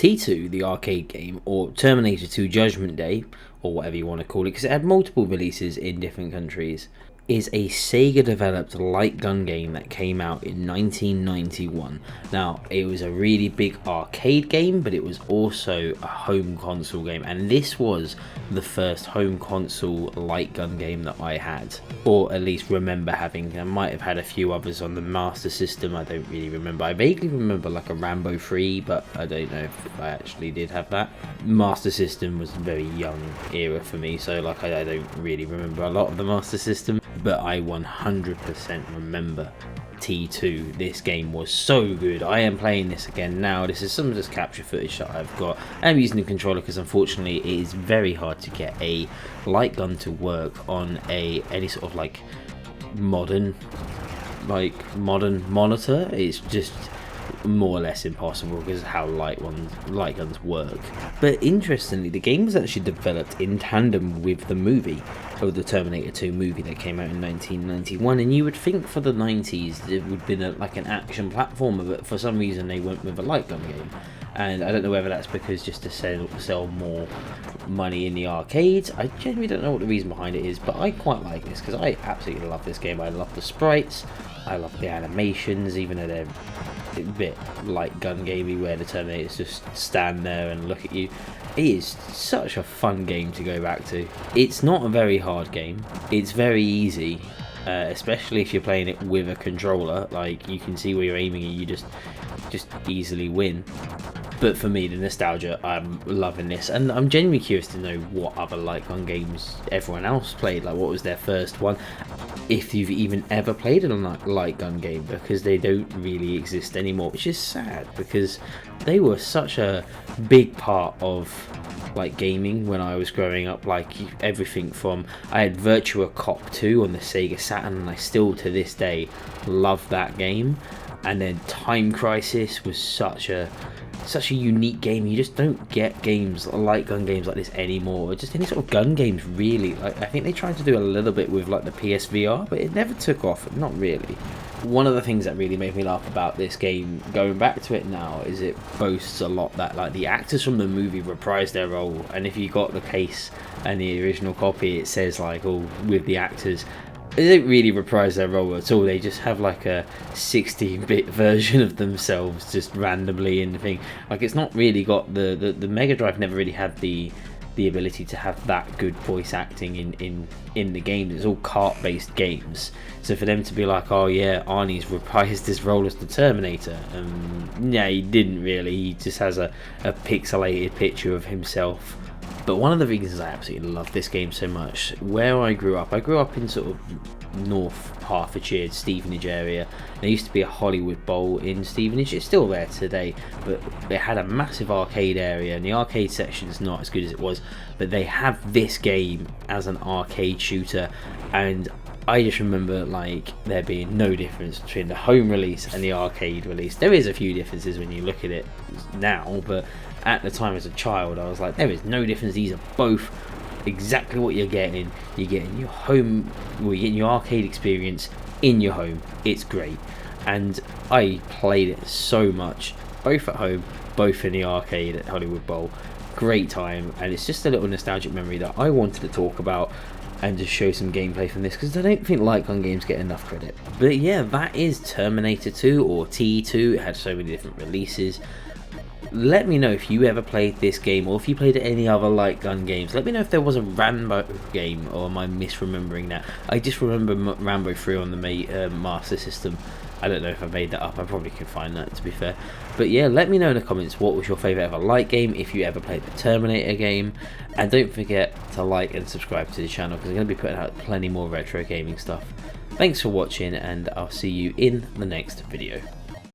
T2, the arcade game, or Terminator 2 Judgment Day, or whatever you want to call it, because it had multiple releases in different countries, is a Sega developed light gun game that came out in 1991. Now, it was a really big arcade game, but it was also a home console game, and this was the first home console light gun game that I had, or at least remember having. I might have had a few others on the Master System, I don't really remember. I vaguely remember like a Rambo 3, but I don't know if I actually did have that. Master System was a very young era for me, so like I don't really remember a lot of the Master System. But I 100% remember T2. This game was so good. I am playing this again now. This is some of this capture footage that I've got. I'm using the controller because unfortunately it is very hard to get a light gun to work on any sort of like modern monitor. It's just more or less impossible because of how light guns work. But interestingly, the game was actually developed in tandem with the movie, or the Terminator 2 movie that came out in 1991, and you would think for the 90s it would have been like an action platformer, but for some reason they went with a light gun game. And I don't know whether that's because just to sell more money in the arcades. I genuinely don't know what the reason behind it is, but I quite like this because I absolutely love this game. I love the sprites, I love the animations, even though they're a bit light gun gamey where the Terminators just stand there and look at you. It is such a fun game to go back to. It's not a very hard game, it's very easy, especially if you're playing it with a controller. Like, you can see where you're aiming and you just easily win. But for me, the nostalgia, I'm loving this, and I'm genuinely curious to know what other light gun games everyone else played, like what was their first one, if you've even ever played a light gun game, because they don't really exist anymore, which is sad because they were such a big part of like gaming when I was growing up. Like everything from, I had Virtua Cop 2 on the Sega Saturn, and I still to this day love that game. And then Time Crisis was such a unique game. You just don't get games, light gun games like this anymore, or just any sort of gun games really. Like, I think they tried to do a little bit with like the PSVR, but it never took off, not really. One of the things that really made me laugh about this game, going back to it now, is it boasts a lot that like the actors from the movie reprised their role, and if you got the case and the original copy, it says like, oh, with the actors, they don't really reprise their role at all. They just have like a 16-bit version of themselves just randomly in the thing. Like, it's not really got the Megadrive never really had the ability to have that good voice acting in the game. It's all kart-based games. So for them to be like, oh yeah, Arnie's reprised his role as the Terminator, yeah, he didn't really. He just has a pixelated picture of himself. But one of the reasons I absolutely love this game so much, where I grew up in sort of North Hertfordshire, Stevenage area. There used to be a Hollywood Bowl in Stevenage. It's still there today, but they had a massive arcade area, and the arcade section is not as good as it was, but they have this game as an arcade shooter, and I just remember like there being no difference between the home release and the arcade release. There is a few differences when you look at it now, but at the time as a child I was like, there is no difference. These are both exactly what you're getting. You're getting your home, well, you're getting your arcade experience in your home. It's great, and I played it so much, both at home, both in the arcade at Hollywood Bowl. Great time, and it's just a little nostalgic memory that I wanted to talk about and just show some gameplay from this, because I don't think light gun games get enough credit. But yeah, that is Terminator 2, or T2. It had so many different releases. Let me know if you ever played this game, or if you played any other light gun games. Let me know if there was a Rambo game, or am I misremembering that? I just remember Rambo 3 on the Master System. I don't know if I made that up. I probably could find that, to be fair. But yeah, let me know in the comments what was your favourite ever light game, if you ever played the Terminator game. And don't forget to like and subscribe to the channel, because I'm going to be putting out plenty more retro gaming stuff. Thanks for watching, and I'll see you in the next video.